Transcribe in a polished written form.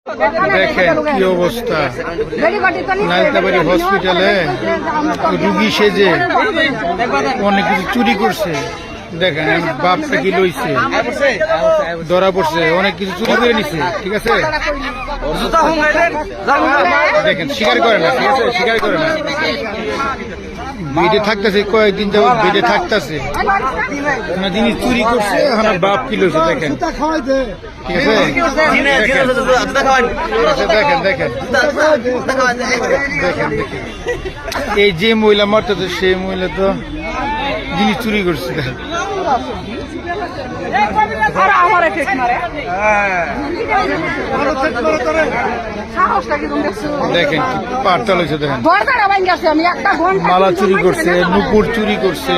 দেখেন কি অবস্থা, নালিতাবাড়ি হসপিটালে রুগী সেজে অনেক কিছু চুরি করছে। দেখেন বাপটা কি লইছে, ধরা পড়ছে, অনেক কিছু চুরি করে নিছে। ঠিক আছে, দেখেন স্বীকার করে না। ঠিক আছে, স্বীকার করে না। বেডে থাকতেছে, কয়েকদিন যাবত বেডে থাকতেছে, জিনিস চুরি করছে। এখন বাপ কি লইছে দেখেন। ঠিক আছে, দেখেন দেখেন দেখেন দেখেন এই যে মহিলা মরতেছে সেই মহিলা তো জিনিস চুরি করছে। দেখেন পারটা লইছে, দেখেন মালা চুরি করছে, নুপুর চুরি করছে।